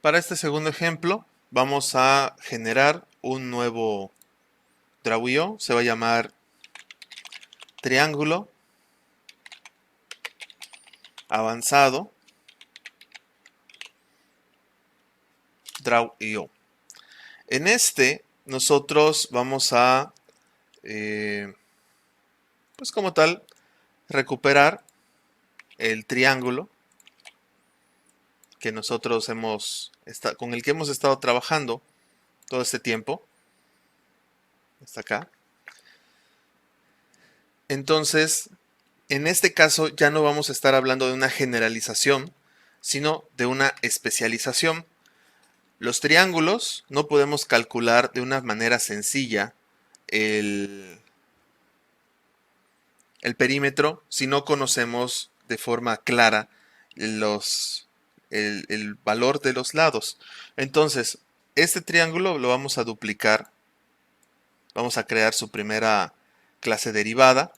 Para este segundo ejemplo, vamos a generar un nuevo Draw.io. Se va a llamar triángulo avanzado Draw.io. En este, nosotros vamos a, pues como tal, recuperar el triángulo que nosotros con el que hemos estado trabajando todo este tiempo. Hasta acá. Entonces, en este caso ya no vamos a estar hablando de una generalización, sino de una especialización. Los triángulos no podemos calcular de una manera sencilla el perímetro si no conocemos de forma clara el valor de los lados. Entonces, este triángulo lo vamos a duplicar. Vamos a crear su primera clase derivada,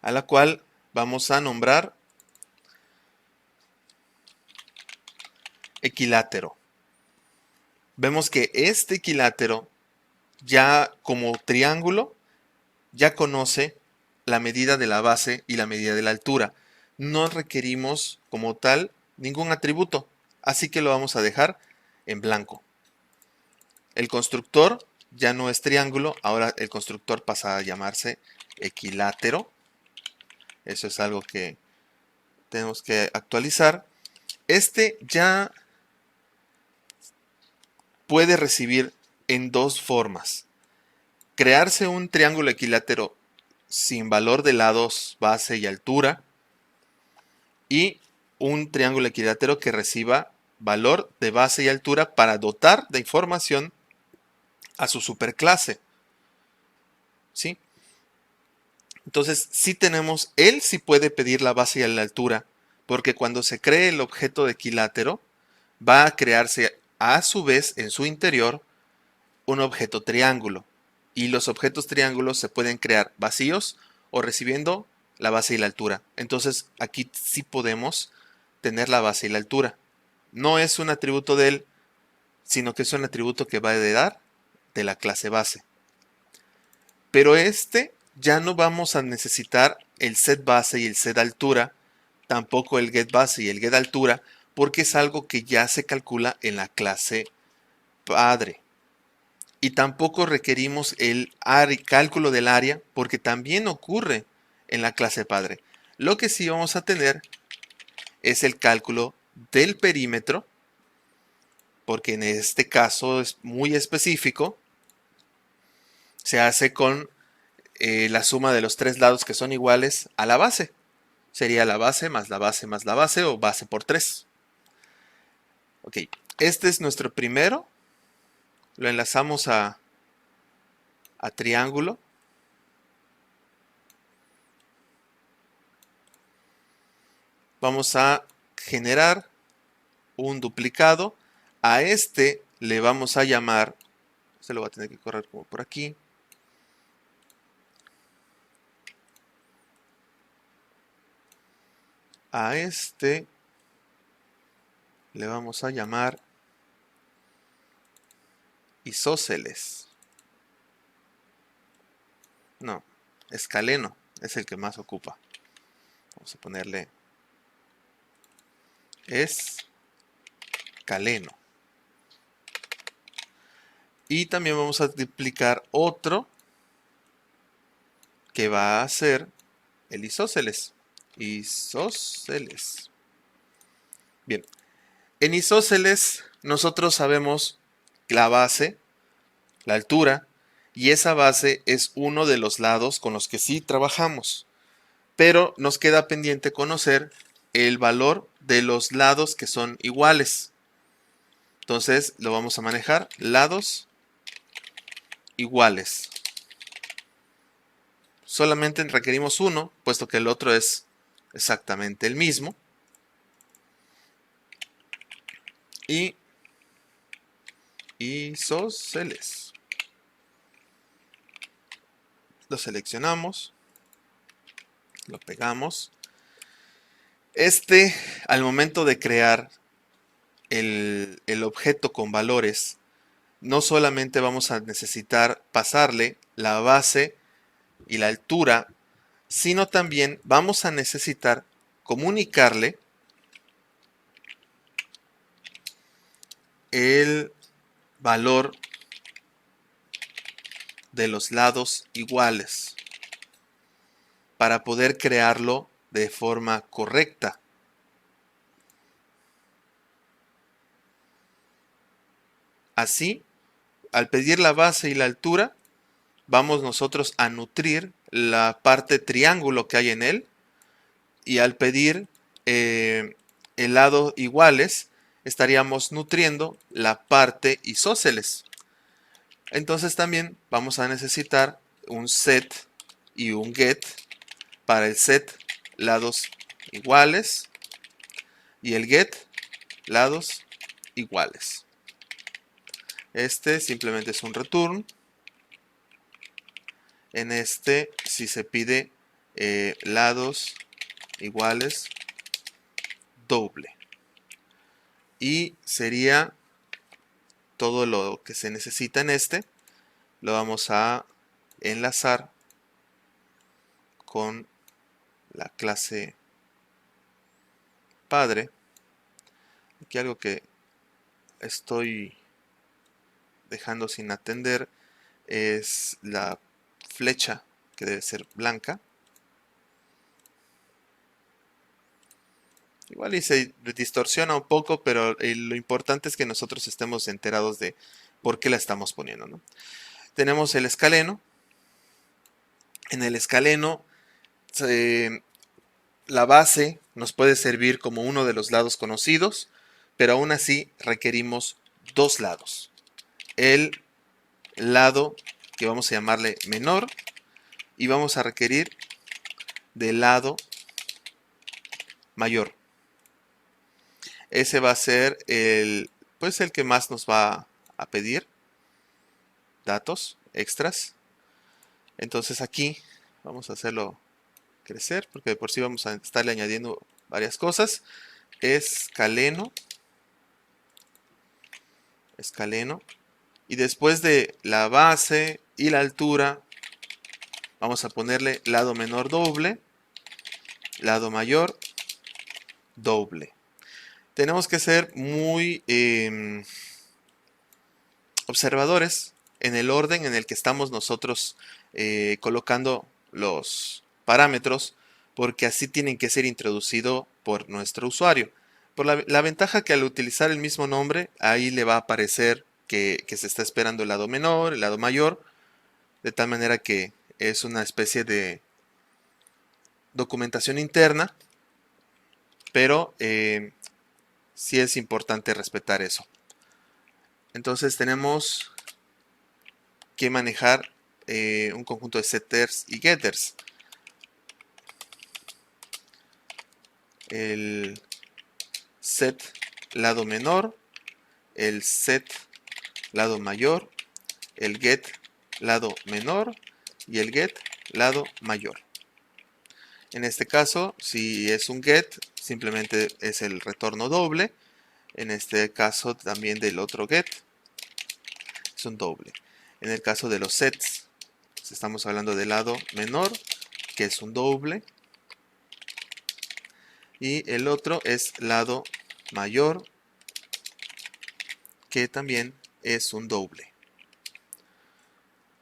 a la cual vamos a nombrar equilátero. Vemos que este equilátero ya como triángulo ya conoce la medida de la base y la medida de la altura. No requerimos como tal ningún atributo, así que lo vamos a dejar en blanco. El constructor ya no es triángulo, ahora el constructor pasa a llamarse equilátero. Eso es algo que tenemos que actualizar. Este ya puede recibir en dos formas. Crearse un triángulo equilátero sin valor de lados, base y altura, y un triángulo equilátero que reciba valor de base y altura para dotar de información a su superclase. ¿Sí? Entonces, él sí puede pedir la base y la altura, porque cuando se cree el objeto de equilátero, va a crearse a su vez en su interior un objeto triángulo. Y los objetos triángulos se pueden crear vacíos o recibiendo la base y la altura. Entonces aquí sí podemos tener la base y la altura. No es un atributo de él, sino que es un atributo que va a heredar de la clase base. Pero ya no vamos a necesitar el set base y el set altura, tampoco el get base y el get altura, porque es algo que ya se calcula en la clase padre. Y tampoco requerimos el cálculo del área porque también ocurre en la clase padre. Lo que sí vamos a tener es el cálculo del perímetro, porque en este caso es muy específico. Se hace con la suma de los tres lados que son iguales a la base. Sería la base más la base más la base o base por 3. Ok, este es nuestro primero. Lo enlazamos a triángulo. Vamos a generar un duplicado. A este le vamos a llamar, se lo va a tener que correr como por aquí. A este le vamos a llamar isósceles. No, escaleno es el que más ocupa. Vamos a ponerle escaleno. Y también vamos a duplicar otro que va a ser el isósceles. Isósceles. Bien, en isósceles nosotros sabemos la base, la altura, y esa base es uno de los lados con los que sí trabajamos. Pero nos queda pendiente conocer el valor de los lados que son iguales. Entonces lo vamos a manejar, lados iguales. Solamente requerimos uno, puesto que el otro es exactamente el mismo. Y isósceles. Lo seleccionamos, lo pegamos. Al momento de crear el objeto con valores, no solamente vamos a necesitar pasarle la base y la altura, sino también vamos a necesitar comunicarle el valor de los lados iguales para poder crearlo de forma correcta. Así, al pedir la base y la altura, vamos nosotros a nutrir la parte triángulo que hay en él, y al pedir el lado iguales, estaríamos nutriendo la parte isósceles. Entonces también vamos a necesitar un set y un get para el set lados iguales y el get lados iguales. Este simplemente es un return. En este, si se pide lados iguales doble. Y sería todo lo que se necesita en este. Lo vamos a enlazar con la clase padre. Aquí algo que estoy dejando sin atender es la flecha, que debe ser blanca. Igual y se distorsiona un poco, pero lo importante es que nosotros estemos enterados de por qué la estamos poniendo, ¿no? Tenemos el escaleno. En el escaleno, la base nos puede servir como uno de los lados conocidos, pero aún así requerimos dos lados. El lado que vamos a llamarle menor, y vamos a requerir del lado mayor. Ese va a ser el que más nos va a pedir datos extras. Entonces aquí vamos a hacerlo crecer, porque de por sí vamos a estarle añadiendo varias cosas. Escaleno. Y después de la base y la altura, vamos a ponerle lado menor doble, lado mayor doble. Tenemos que ser muy observadores en el orden en el que estamos nosotros colocando los parámetros, porque así tienen que ser introducidos por nuestro usuario. Por la ventaja que al utilizar el mismo nombre, ahí le va a aparecer que se está esperando el lado menor, el lado mayor, de tal manera que es una especie de documentación interna, pero sí es importante respetar eso. Entonces tenemos que manejar un conjunto de setters y getters. El set lado menor, el set lado mayor, el get lado menor y el get lado mayor. En este caso, si es un get, simplemente es el retorno doble. En este caso también del otro get es un doble. En el caso de los sets, estamos hablando del lado menor, que es un doble. Y el otro es lado mayor, que también es un doble.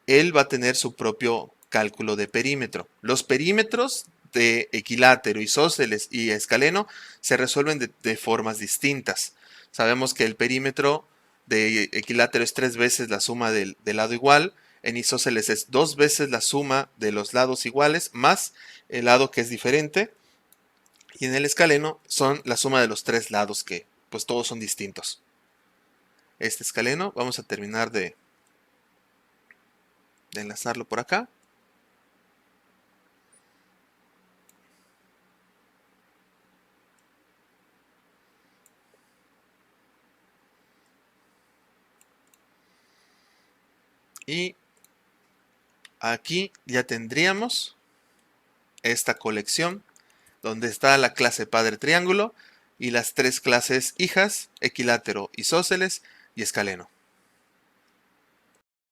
Él va a tener su propio cálculo de perímetro. Los perímetros de equilátero, isósceles y escaleno se resuelven de formas distintas. Sabemos que el perímetro de equilátero es 3 veces la suma del lado igual. En isósceles es 2 veces la suma de los lados iguales más el lado que es diferente. Y en el escaleno son la suma de los 3 lados, que pues todos son distintos. Este escaleno vamos a terminar de enlazarlo por acá. Y aquí ya tendríamos esta colección donde está la clase padre triángulo y las tres clases hijas, equilátero, isósceles y escaleno.